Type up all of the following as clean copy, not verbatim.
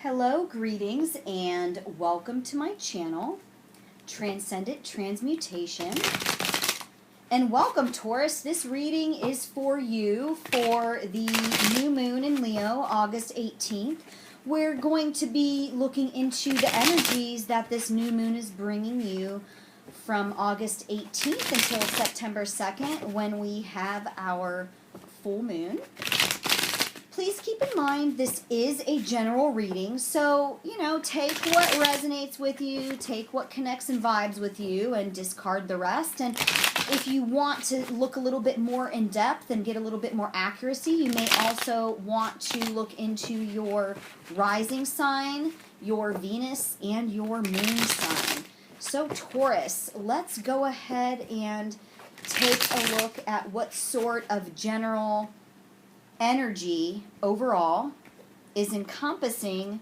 Hello, greetings, and welcome to my channel, Transcendent Transmutation. And welcome, Taurus. This reading is for you for the new moon in Leo, August 18th. We're going to be looking into the energies that this new moon is bringing you from August 18th until September 2nd when we have our full moon. Please keep in mind this is a general reading, so, take what resonates with you, take what connects and vibes with you, and discard the rest. And if you want to look a little bit more in depth and get a little bit more accuracy, you may also want to look into your rising sign, your Venus, and your moon sign. So, Taurus, let's go ahead and take a look at what sort of general energy overall is encompassing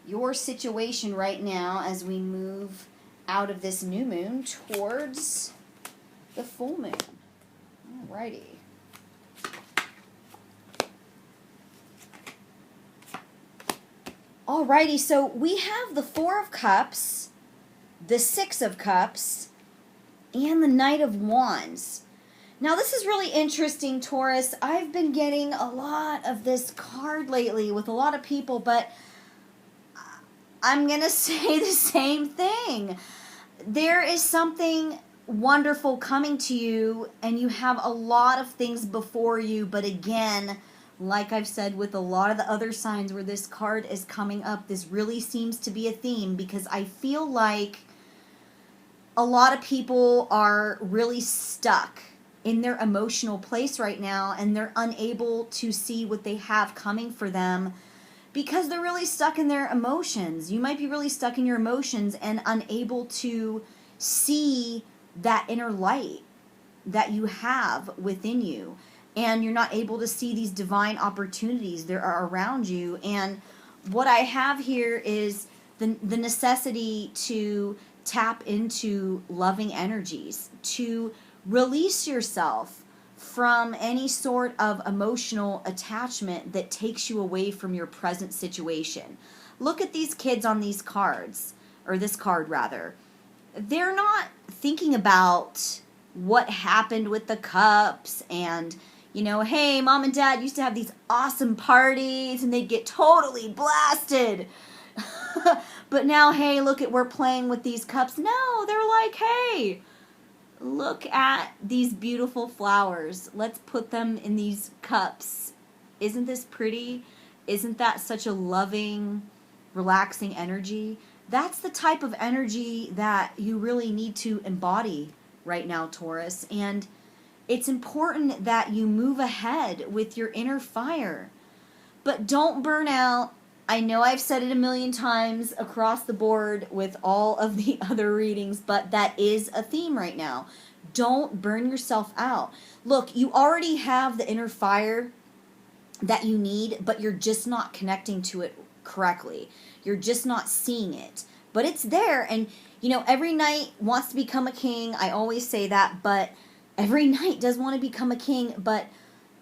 your situation right now as we move out of this new moon towards the full moon. Alrighty. Alrighty, so we have the Four of Cups, the Six of Cups, and the Knight of Wands. Now, this is really interesting, Taurus. I've been getting a lot of this card lately with a lot of people, but I'm going to say the same thing. There is something wonderful coming to you, and you have a lot of things before you, but again, like I've said with a lot of the other signs where this card is coming up, this really seems to be a theme because I feel like a lot of people are really stuck in their emotional place right now, and they're unable to see what they have coming for them because they're really stuck in their emotions. You might be really stuck in your emotions and unable to see that inner light that you have within you, and you're not able to see these divine opportunities that are around you. And what I have here is the necessity to tap into loving energies, to release yourself from any sort of emotional attachment that takes you away from your present situation. Look at these kids on these cards, or this card rather. They're not thinking about what happened with the cups and, hey, mom and dad used to have these awesome parties and they'd get totally blasted. But now, hey, look at, we're playing with these cups. No, they're like, hey, look at these beautiful flowers. Let's put them in these cups. Isn't this pretty? Isn't that such a loving, relaxing energy? That's the type of energy that you really need to embody right now, Taurus. And it's important that you move ahead with your inner fire. But don't burn out. I know I've said it a million times across the board with all of the other readings, but that is a theme right now. Don't burn yourself out. Look, you already have the inner fire that you need, but you're just not connecting to it correctly. You're just not seeing it. But it's there, and every knight wants to become a king. I always say that, but every knight does want to become a king, but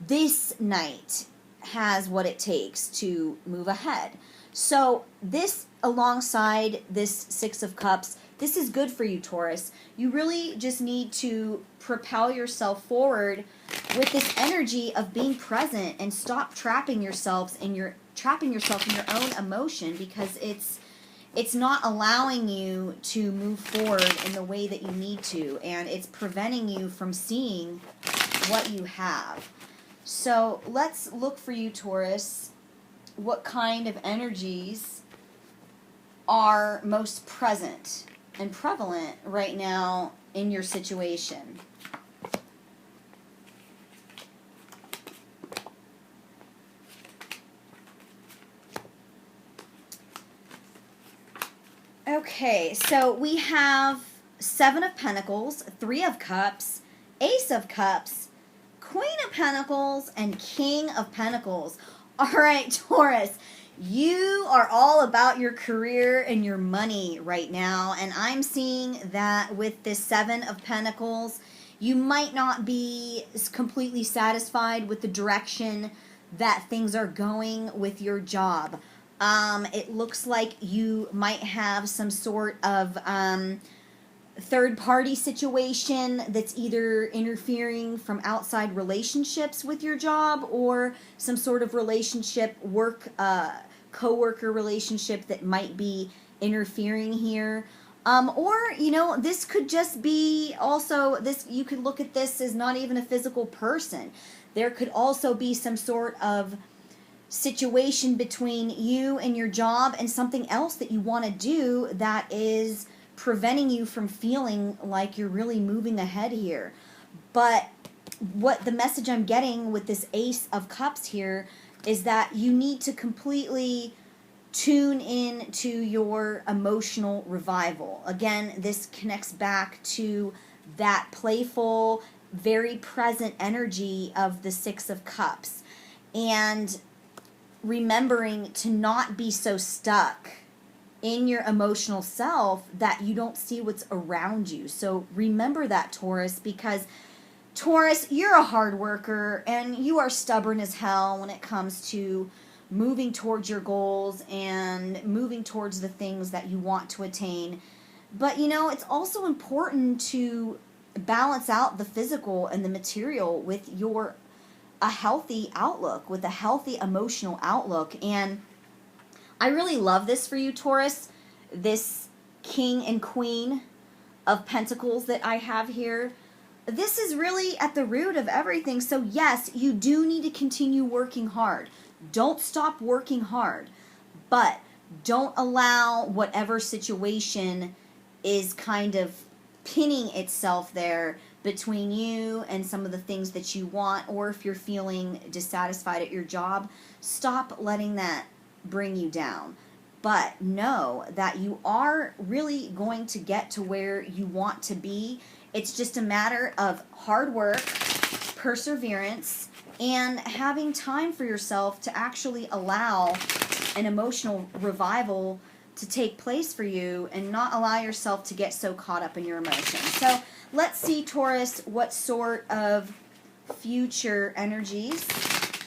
this knight has what it takes to move ahead. So this, alongside this Six of Cups, this is good for you, Taurus. You really just need to propel yourself forward with this energy of being present and stop trapping yourselves in your own emotion, because it's not allowing you to move forward in the way that you need to, and it's preventing you from seeing what you have. So let's look for you, Taurus. What kind of energies are most present and prevalent right now in your situation? Okay, so we have Seven of Pentacles, Three of Cups, Ace of Cups, Queen of Pentacles, and King of Pentacles. All right, Taurus, you are all about your career and your money right now, and I'm seeing that with this Seven of Pentacles, you might not be completely satisfied with the direction that things are going with your job. It looks like you might have some sort of third-party situation that's either interfering from outside relationships with your job, or some sort of relationship, co-worker relationship that might be interfering here. Or, you know, this could just be also, this, you could look at this as not even a physical person. There could also be some sort of situation between you and your job and something else that you want to do that is preventing you from feeling like you're really moving ahead here. But what the message I'm getting with this Ace of Cups here is that you need to completely tune in to your emotional revival. Again, this connects back to that playful, very present energy of the Six of Cups. And remembering to not be so stuck in your emotional self that you don't see what's around you. So remember that, Taurus, because Taurus, you're a hard worker and you are stubborn as hell when it comes to moving towards your goals and moving towards the things that you want to attain. But, you know, it's also important to balance out the physical and the material with a healthy outlook, with a healthy emotional outlook. And I really love this for you, Taurus, this King and Queen of Pentacles that I have here. This is really at the root of everything. So yes, you do need to continue working hard. Don't stop working hard, but don't allow whatever situation is kind of pinning itself there between you and some of the things that you want, or if you're feeling dissatisfied at your job, stop letting that bring you down. But know that you are really going to get to where you want to be. It's just a matter of hard work, perseverance, and having time for yourself to actually allow an emotional revival to take place for you and not allow yourself to get so caught up in your emotions. So let's see, Taurus, what sort of future energies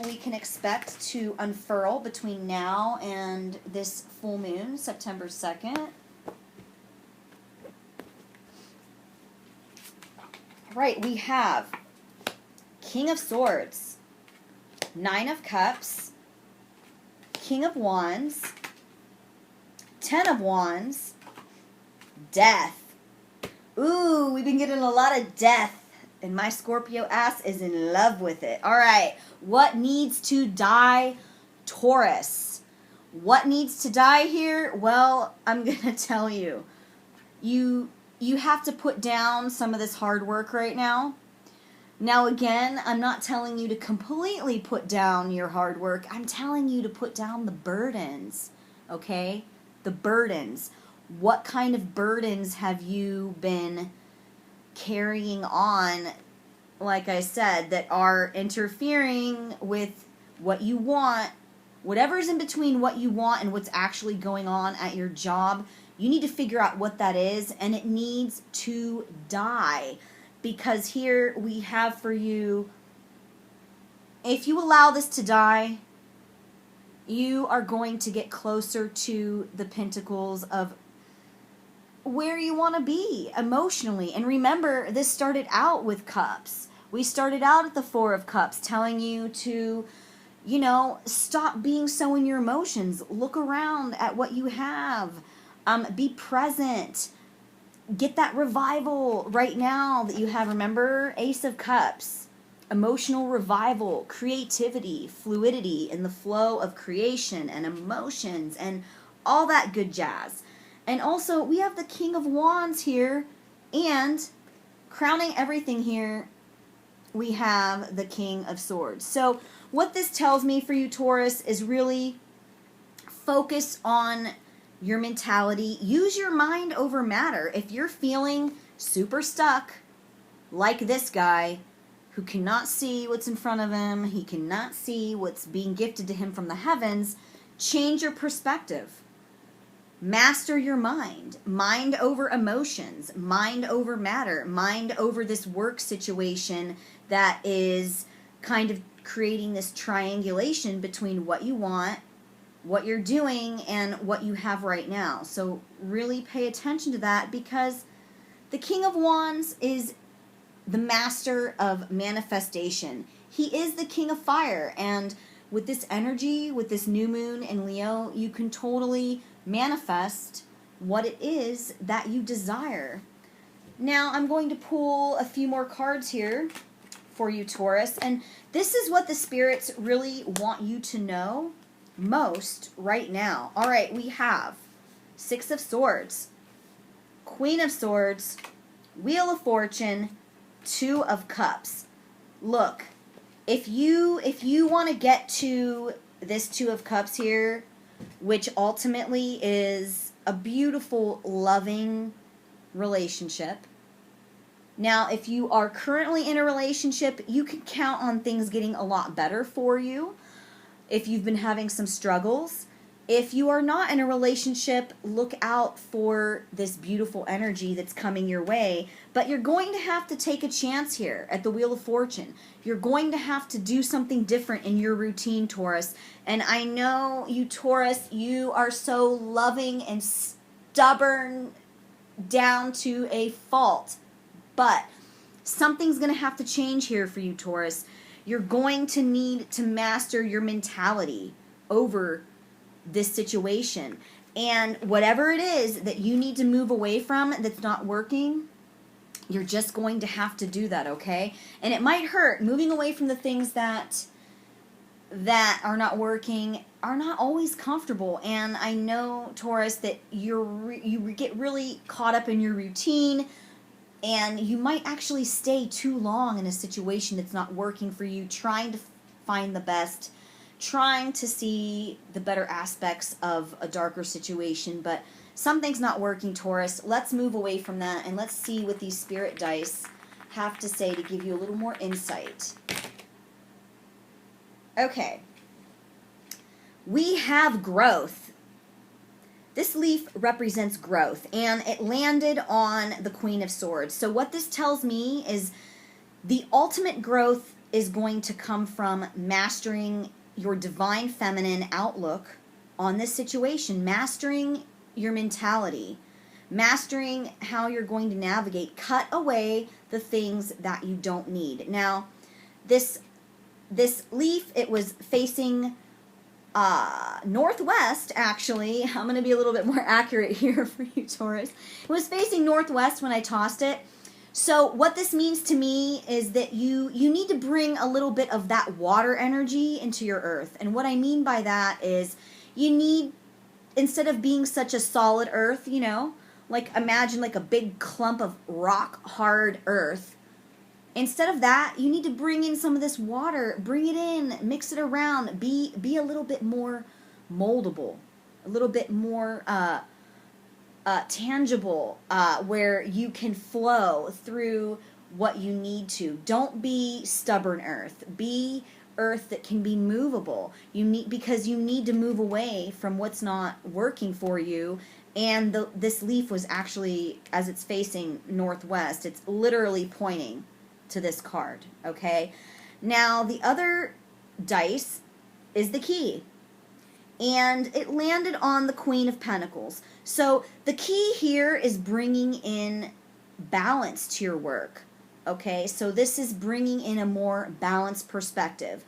we can expect to unfurl between now and this full moon, September 2nd. Right, we have King of Swords, Nine of Cups, King of Wands, Ten of Wands, Death. Ooh, we've been getting a lot of death, and my Scorpio ass is in love with it. All right, what needs to die, Taurus? What needs to die here? Well, I'm going to tell you. You have to put down some of this hard work right now. Now, again, I'm not telling you to completely put down your hard work. I'm telling you to put down the burdens, okay? The burdens. What kind of burdens have you been carrying on, like I said, that are interfering with what you want? Whatever's in between what you want and what's actually going on at your job, you need to figure out what that is, and it needs to die. Because here we have for you, if you allow this to die, you are going to get closer to the pentacles of where you want to be emotionally. And remember, this started out with cups. We started out at the Four of Cups, telling you to, you know, stop being so in your emotions. Look around at what you have. Be present. Get that revival right now that you have. Remember, Ace of Cups, emotional revival, creativity, fluidity in the flow of creation and emotions and all that good jazz. And also, we have the King of Wands here, and crowning everything here, we have the King of Swords. So what this tells me for you, Taurus, is really focus on your mentality. Use your mind over matter. If you're feeling super stuck, like this guy, who cannot see what's in front of him, he cannot see what's being gifted to him from the heavens, change your perspective. Master your mind. Mind over emotions. Mind over matter. Mind over this work situation that is kind of creating this triangulation between what you want, what you're doing and what you have right now. So really pay attention to that, because the King of Wands is the master of manifestation. He is the King of Fire, and with this energy, with this new moon in Leo, you can totally manifest what it is that you desire. Now I'm going to pull a few more cards here for you, Taurus, and this is what the spirits really want you to know most right now. All right, we have Six of Swords, Queen of Swords, Wheel of Fortune, Two of Cups. Look, if you want to get to this Two of Cups here, which ultimately is a beautiful, loving relationship. Now, if you are currently in a relationship, you can count on things getting a lot better for you. If you've been having some struggles, if you are not in a relationship, look out for this beautiful energy that's coming your way. But you're going to have to take a chance here at the Wheel of Fortune. You're going to have to do something different in your routine, Taurus. And I know you, Taurus, you are so loving and stubborn down to a fault. But something's going to have to change here for you, Taurus. You're going to need to master your mentality over this situation. And whatever it is that you need to move away from that's not working, you're just going to have to do that, okay? And it might hurt. Moving away from the things that are not working are not always comfortable. And I know, Taurus, that you get really caught up in your routine, and you might actually stay too long in a situation that's not working for you, trying to find the best, trying to see the better aspects of a darker situation, but something's not working, Taurus. Let's move away from that, and let's see what these spirit dice have to say to give you a little more insight. Okay. We have growth. This leaf represents growth, and it landed on the Queen of Swords. So what this tells me is the ultimate growth is going to come from mastering your divine feminine outlook on this situation, mastering your mentality, mastering how you're going to navigate. Cut away the things that you don't need. Now, this leaf, it was facing northwest, actually. I'm going to be a little bit more accurate here for you, Taurus. It was facing northwest when I tossed it. So what this means to me is that you need to bring a little bit of that water energy into your earth. And what I mean by that is you need, instead of being such a solid earth, you know, like imagine like a big clump of rock hard earth. Instead of that, you need to bring in some of this water, bring it in, mix it around, be a little bit more moldable, a little bit more tangible, where you can flow through what you need to. Don't be stubborn earth. Be earth that can be movable. Because you need to move away from what's not working for you. And this leaf was actually, as it's facing northwest, it's literally pointing to this card, okay? Now, the other dice is the key, and it landed on the Queen of Pentacles. So the key here is bringing in balance to your work, okay? So this is bringing in a more balanced perspective.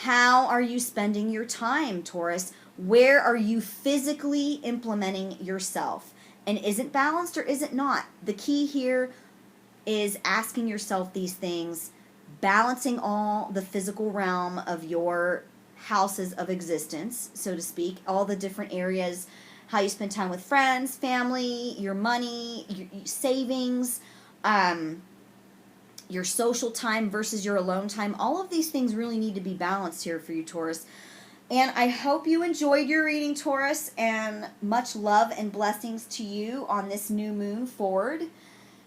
How are you spending your time, Taurus? Where are you physically implementing yourself? And is it balanced or is it not? The key here is asking yourself these things, balancing all the physical realm of your houses of existence, so to speak, all the different areas, how you spend time with friends, family, your money, your savings, your social time versus your alone time. All of these things really need to be balanced here for you, Taurus. And I hope you enjoyed your reading, Taurus, and much love and blessings to you on this new moon forward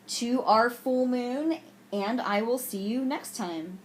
to our full moon, and I will see you next time.